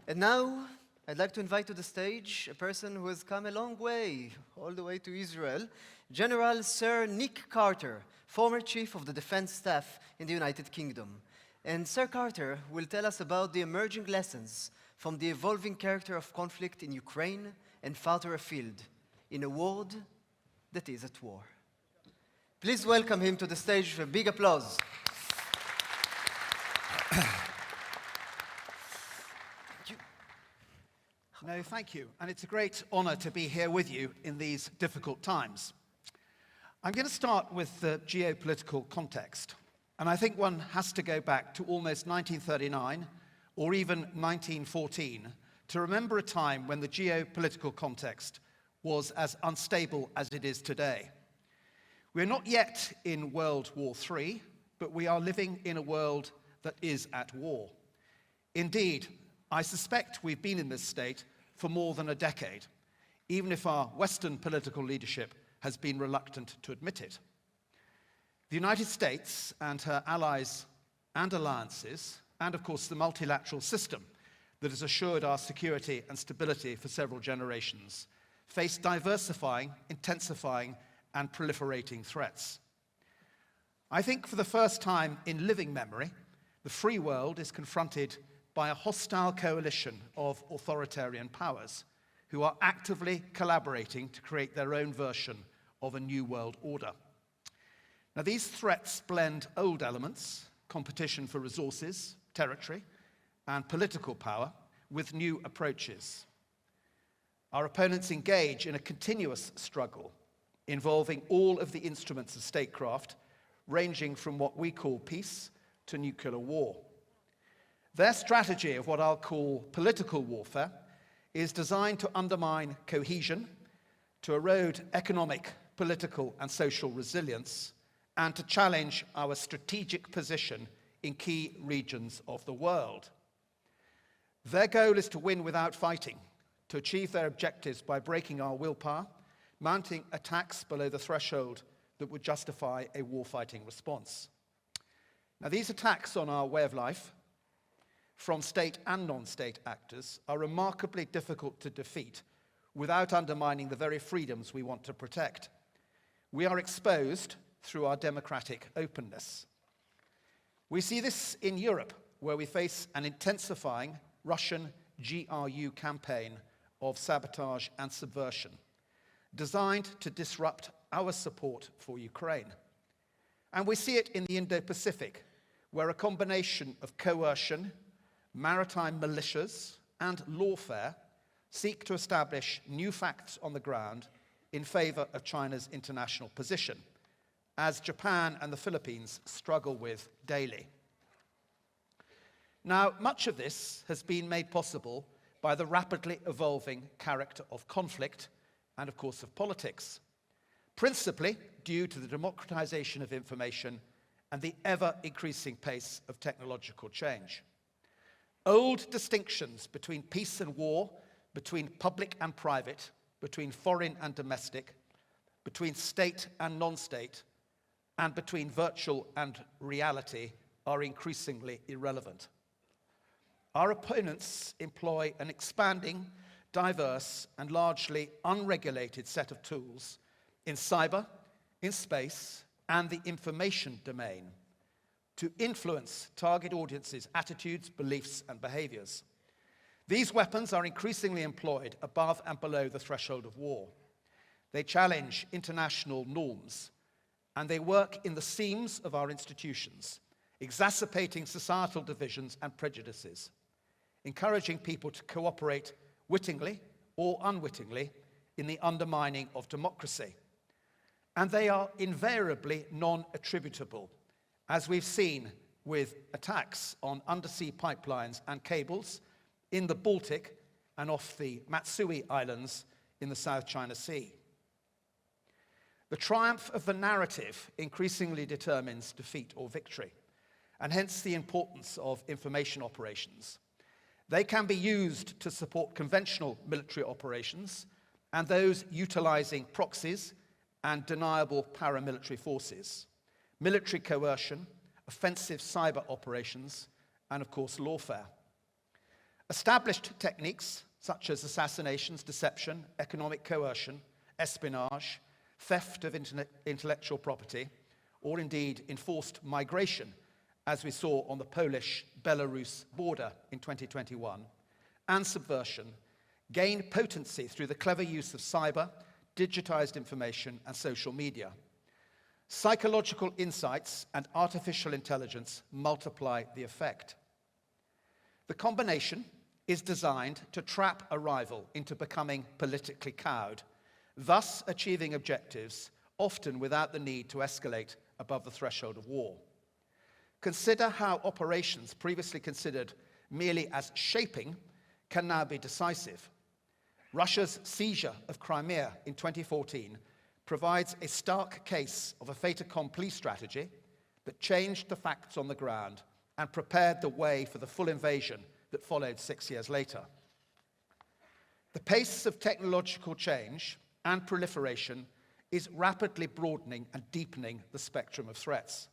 And now, I'd like to invite to the stage a person who has come a long way, all the way to Israel, General Sir Nick Carter, former Chief of the Defense Staff in the United Kingdom. And Sir Carter will tell us about the emerging lessons from the evolving character of conflict in Ukraine and farther afield, in a world that is at war. Please welcome him to the stage with a big applause. No, thank you. And it's a great honor to be here with you in these difficult times. I'm going to start with the geopolitical context. And I think one has to go back to almost 1939 or even 1914 to remember a time when the geopolitical context was as unstable as it is today. We're not yet in World War III, but we are living in a world that is at war. Indeed, I suspect we've been in this state for more than a decade, even if our Western political leadership has been reluctant to admit it. The United States and her allies and alliances, and of course the multilateral system that has assured our security and stability for several generations, face diversifying, intensifying, and proliferating threats. I think for the first time in living memory, the free world is confronted by a hostile coalition of authoritarian powers who are actively collaborating to create their own version of a new world order. Now, these threats blend old elements, competition for resources, territory, and political power, with new approaches. Our opponents engage in a continuous struggle involving all of the instruments of statecraft, ranging from what we call peace to nuclear war. Their strategy of what I'll call political warfare is designed to undermine cohesion, to erode economic, political, and social resilience, and to challenge our strategic position in key regions of the world. Their goal is to win without fighting, to achieve their objectives by breaking our willpower, mounting attacks below the threshold that would justify a warfighting response. Now, these attacks on our way of life, from state and non-state actors, are remarkably difficult to defeat without undermining the very freedoms we want to protect. We are exposed through our democratic openness. We see this in Europe, where we face an intensifying Russian GRU campaign of sabotage and subversion, designed to disrupt our support for Ukraine. And we see it in the Indo-Pacific, where a combination of coercion, maritime militias, and lawfare seek to establish new facts on the ground in favor of China's international position, as Japan and the Philippines struggle with daily. Now, much of this has been made possible by the rapidly evolving character of conflict and, of course, of politics, principally due to the democratization of information and the ever-increasing pace of technological change. Old distinctions between peace and war, between public and private, between foreign and domestic, between state and non-state, and between virtual and reality are increasingly irrelevant. Our opponents employ an expanding, diverse, and largely unregulated set of tools in cyber, in space, and the information domain to influence target audiences' attitudes, beliefs, and behaviors. These weapons are increasingly employed above and below the threshold of war. They challenge international norms, and they work in the seams of our institutions, exacerbating societal divisions and prejudices, encouraging people to cooperate wittingly or unwittingly in the undermining of democracy. And they are invariably non-attributable, as we've seen with attacks on undersea pipelines and cables in the Baltic and off the Matsui Islands in the South China Sea. The triumph of the narrative increasingly determines defeat or victory, and hence the importance of information operations. They can be used to support conventional military operations and those utilizing proxies and deniable paramilitary forces, military coercion, offensive cyber operations, and of course lawfare. A Established techniques such as assassinations, deception, economic coercion, espionage, theft of intellectual property, or indeed enforced migration, as we saw on the Polish-Belarus border in 2021, and subversion, gain potency through the clever use of cyber, digitized information, and social media. Psychological insights and artificial intelligence multiply the effect. The combination is designed to trap a rival into becoming politically cowed, thus achieving objectives often without the need to escalate above the threshold of war. Consider how operations previously considered merely as shaping can now be decisive. Russia's seizure of Crimea in 2014 provides a stark case of a fait accompli strategy that changed the facts on the ground and prepared the way for the full invasion that followed 6 years later. The pace of technological change and proliferation is rapidly broadening and deepening the spectrum of threats.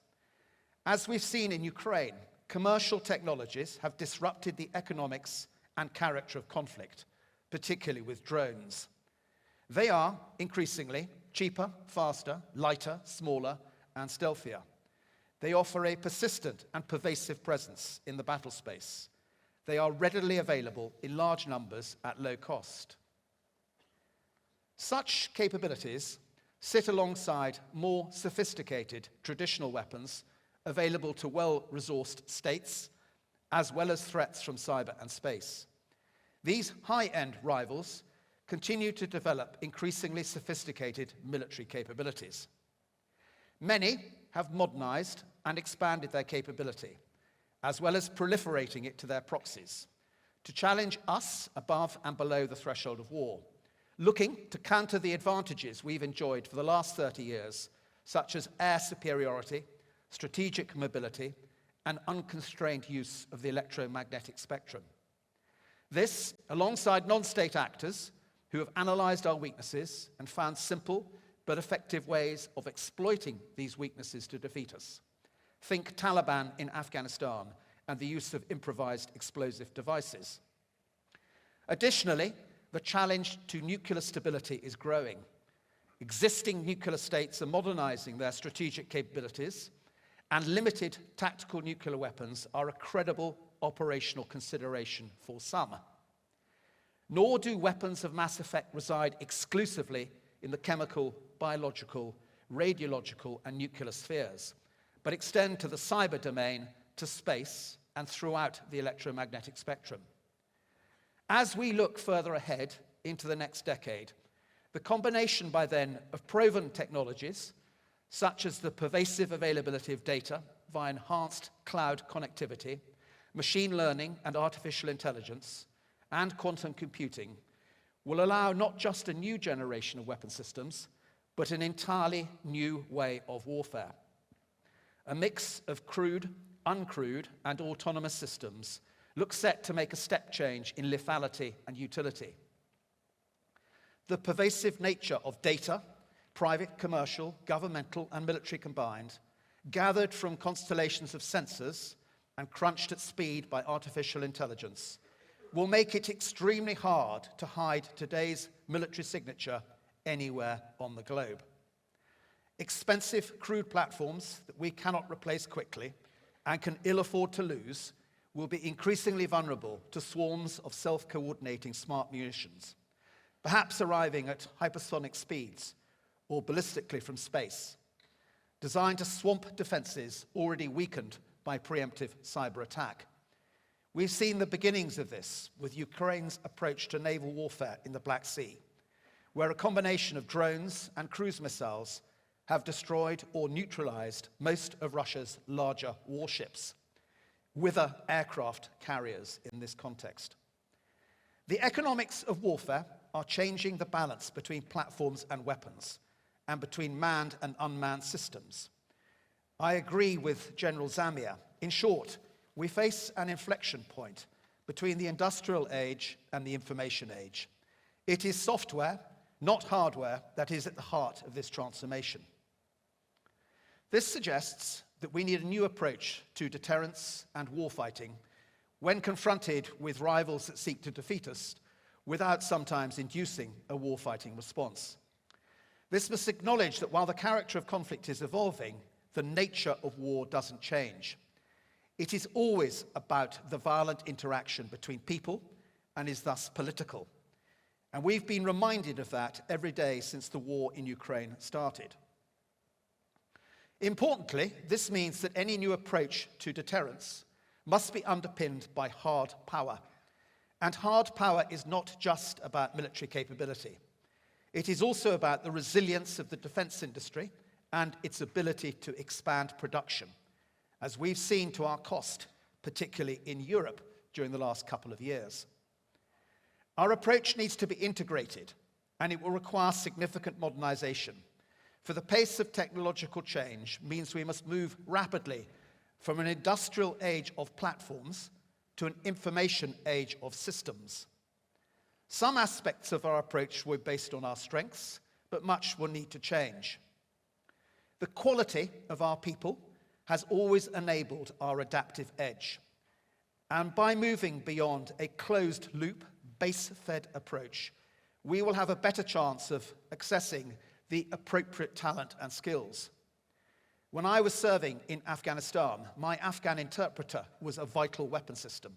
As we've seen in Ukraine, commercial technologies have disrupted the economics and character of conflict, particularly with drones. They are increasingly cheaper, faster, lighter, smaller, and stealthier. They offer a persistent and pervasive presence in the battle space. They are readily available in large numbers at low cost. Such capabilities sit alongside more sophisticated traditional weapons available to well-resourced states, as well as threats from cyber and space. These high-end rivals continue to develop increasingly sophisticated military capabilities. Many have modernized and expanded their capability, as well as proliferating it to their proxies, to challenge us above and below the threshold of war, looking to counter the advantages we've enjoyed for the last 30 years, such as air superiority, strategic mobility, and unconstrained use of the electromagnetic spectrum. This, alongside non-state actors who have analyzed our weaknesses and found simple but effective ways of exploiting these weaknesses to defeat us. Think Taliban in Afghanistan and the use of improvised explosive devices. Additionally, the challenge to nuclear stability is growing. Existing nuclear states are modernizing their strategic capabilities, and limited tactical nuclear weapons are a credible operational consideration for some. Nor do weapons of mass effect reside exclusively in the chemical, biological, radiological, and nuclear spheres, but extend to the cyber domain, to space, and throughout the electromagnetic spectrum. As we look further ahead into the next decade, the combination by then of proven technologies, such as the pervasive availability of data via enhanced cloud connectivity, machine learning and artificial intelligence, and quantum computing, will allow not just a new generation of weapon systems, but an entirely new way of warfare. A mix of crewed, uncrewed, and autonomous systems looks set to make a step change in lethality and utility. The pervasive nature of data, private, commercial, governmental, and military combined, gathered from constellations of sensors and crunched at speed by artificial intelligence, will make it extremely hard to hide today's military signature anywhere on the globe. Expensive crewed platforms that we cannot replace quickly and can ill afford to lose will be increasingly vulnerable to swarms of self-coordinating smart munitions, perhaps arriving at hypersonic speeds or ballistically from space, designed to swamp defenses already weakened by preemptive cyber attack. We've seen the beginnings of this with Ukraine's approach to naval warfare in the Black Sea, where a combination of drones and cruise missiles have destroyed or neutralized most of Russia's larger warships, with aircraft carriers in this context. The economics of warfare are changing the balance between platforms and weapons, and between manned and unmanned systems. I agree with General Zamir. In short, we face an inflection point between the industrial age and the information age. It is software, not hardware, that is at the heart of this transformation. This suggests that we need a new approach to deterrence and warfighting, when confronted with rivals that seek to defeat us without sometimes inducing a warfighting response. This must acknowledge that while the character of conflict is evolving, the nature of war doesn't change. It is always about the violent interaction between people and is thus political. And we've been reminded of that every day since the war in Ukraine started. Importantly, this means that any new approach to deterrence must be underpinned by hard power. And hard power is not just about military capability. It is also about the resilience of the defense industry and its ability to expand production, as we've seen to our cost, particularly in Europe during the last couple of years. Our approach needs to be integrated, and it will require significant modernization. For the pace of technological change means we must move rapidly from an industrial age of platforms to an information age of systems. Some aspects of our approach were based on our strengths, but much will need to change. The quality of our people has always enabled our adaptive edge. And by moving beyond a closed-loop, base-fed approach, we will have a better chance of accessing the appropriate talent and skills. When I was serving in Afghanistan, my Afghan interpreter was a vital weapon system.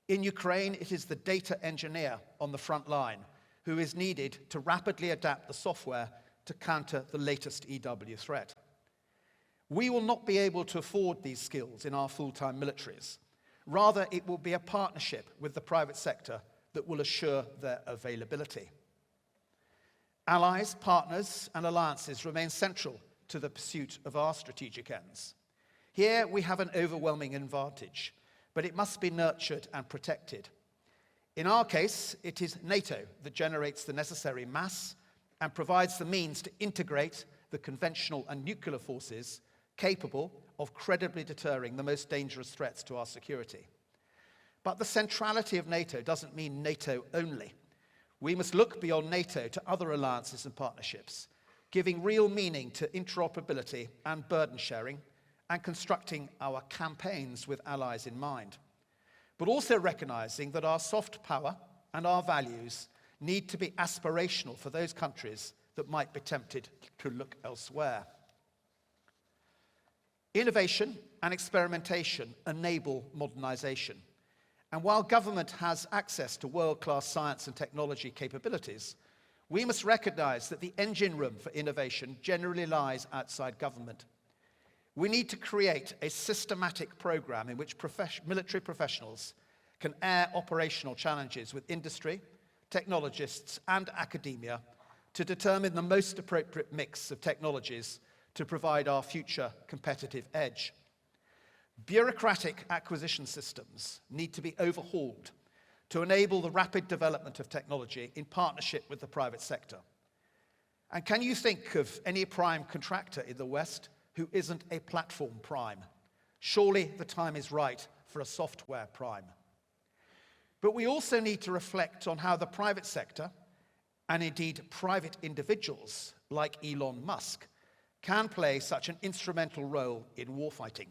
In Ukraine, it is the data engineer on the front line who is needed to rapidly adapt the software to counter the latest EW threat. We will not be able to afford these skills in our full-time militaries. Rather, it will be a partnership with the private sector that will assure their availability. Allies, partners, and alliances remain central to the pursuit of our strategic ends. Here we have an overwhelming advantage, but it must be nurtured and protected. In our case, it is NATO that generates the necessary mass and provides the means to integrate the conventional and nuclear forces capable of credibly deterring the most dangerous threats to our security. But the centrality of NATO doesn't mean NATO only. We must look beyond NATO to other alliances and partnerships, giving real meaning to interoperability and burden sharing, and constructing our campaigns with allies in mind. But also recognizing that our soft power and our values need to be aspirational for those countries that might be tempted to look elsewhere. Innovation and experimentation enable modernization. And while government has access to world-class science and technology capabilities, we must recognize that the engine room for innovation generally lies outside government. We need to create a systematic program in which military professionals can air operational challenges with industry, technologists, and academia to determine the most appropriate mix of technologies to provide our future competitive edge. Bureaucratic acquisition systems need to be overhauled to enable the rapid development of technology in partnership with the private sector. And can you think of any prime contractor in the West who isn't a platform prime? Surely the time is right for a software prime. But we also need to reflect on how the private sector, and indeed private individuals like Elon Musk, can play such an instrumental role in warfighting.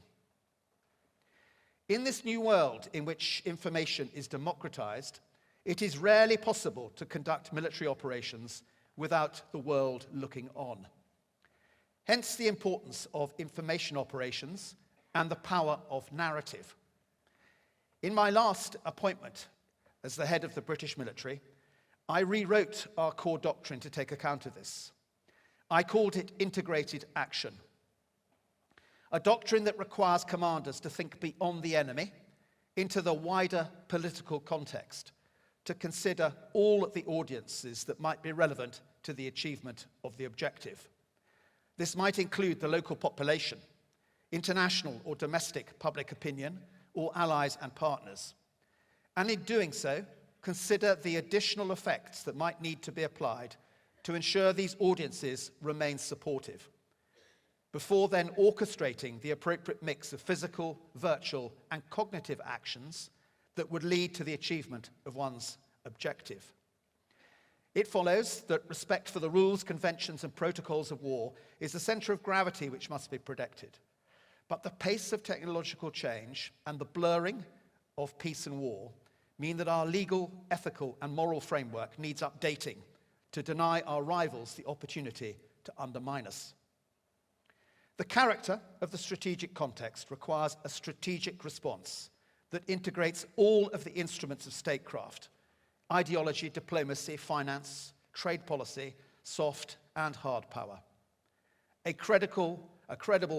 In this new world in which information is democratized, it is rarely possible to conduct military operations without the world looking on. Hence the importance of information operations and the power of narrative. In my last appointment as the head of the British military, I rewrote our core doctrine to take account of this. I called it integrated action. A doctrine that requires commanders to think beyond the enemy into the wider political context, to consider all the audiences that might be relevant to the achievement of the objective. This might include the local population, international or domestic public opinion, or allies and partners. And in doing so, consider the additional effects that might need to be applied to ensure these audiences remain supportive, before then orchestrating the appropriate mix of physical, virtual, and cognitive actions that would lead to the achievement of one's objective. It follows that respect for the rules, conventions, and protocols of war is the center of gravity which must be protected. But the pace of technological change and the blurring of peace and war mean that our legal, ethical, and moral framework needs updating to deny our rivals the opportunity to undermine us. The character of the strategic context requires a strategic response that integrates all of the instruments of statecraft: ideology, diplomacy, finance, trade policy, soft and hard power. A credible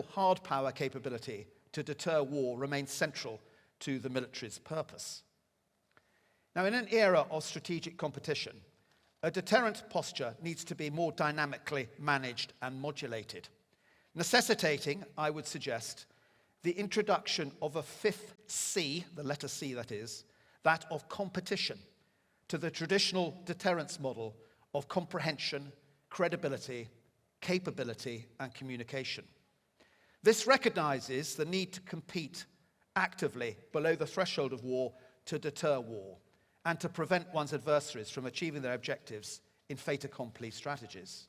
hard power capability to deter war remains central to the military's purpose. Now, in an era of strategic competition, a deterrent posture needs to be more dynamically managed and modulated, necessitating, I would suggest, the introduction of a fifth C, the letter C that is, that of competition, to the traditional deterrence model of comprehension, credibility, capability, and communication. This recognizes the need to compete actively below the threshold of war to deter war and to prevent one's adversaries from achieving their objectives in fait accompli strategies.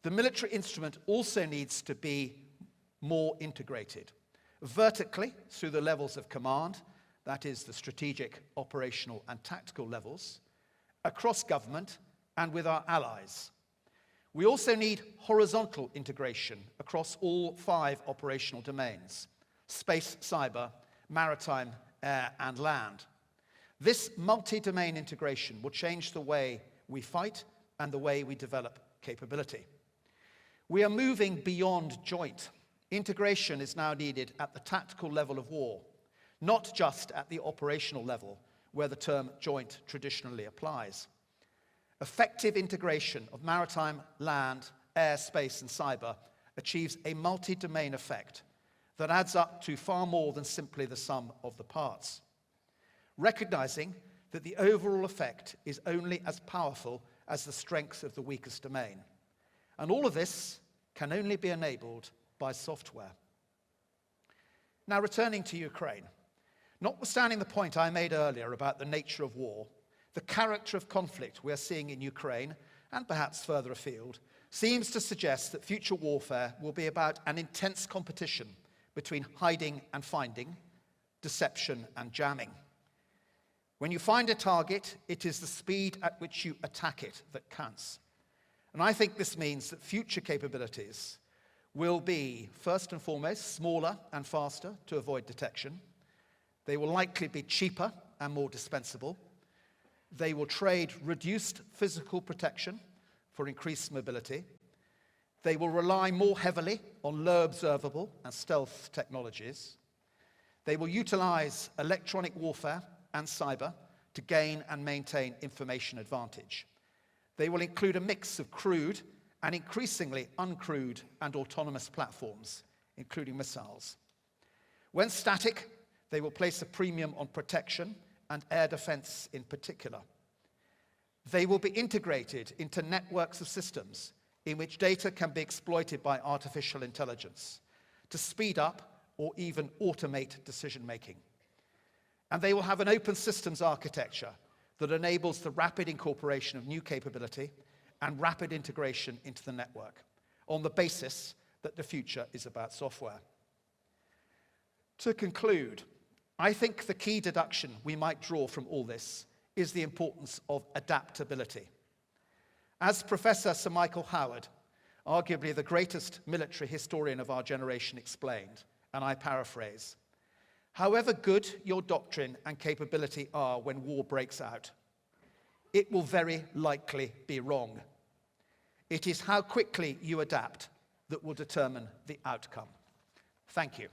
The military instrument also needs to be more integrated, vertically through the levels of command, that is the strategic, operational, and tactical levels, across government, and with our allies. We also need horizontal integration across all 5 operational domains: space, cyber, maritime, air, and land. This multi-domain integration will change the way we fight and the way we develop capability. We are moving beyond joint. Integration is now needed at the tactical level of war, not just at the operational level, where the term joint traditionally applies. Effective integration of maritime, land, air, space, and cyber achieves a multi-domain effect that adds up to far more than simply the sum of the parts, recognizing that the overall effect is only as powerful as the strength of the weakest domain. And all of this can only be enabled by software. Now, returning to Ukraine, notwithstanding the point I made earlier about the nature of war, the character of conflict we are seeing in Ukraine, and perhaps further afield, seems to suggest that future warfare will be about an intense competition between hiding and finding, deception and jamming. When you find a target, it is the speed at which you attack it that counts. And I think this means that future capabilities will be, first and foremost, smaller and faster to avoid detection. They will likely be cheaper and more dispensable. They will trade reduced physical protection for increased mobility. They will rely more heavily on low observable and stealth technologies. They will utilize electronic warfare and cyber to gain and maintain information advantage. They will include a mix of crewed and increasingly uncrewed and autonomous platforms, including missiles. When static, they will place a premium on protection and air defense in particular. They will be integrated into networks of systems in which data can be exploited by artificial intelligence to speed up or even automate decision-making. And they will have an open systems architecture that enables the rapid incorporation of new capability and rapid integration into the network on the basis that the future is about software. To conclude, I think the key deduction we might draw from all this is the importance of adaptability. As Professor Sir Michael Howard, arguably the greatest military historian of our generation, explained, and I paraphrase, "However good your doctrine and capability are when war breaks out, it will very likely be wrong. It is how quickly you adapt that will determine the outcome." Thank you.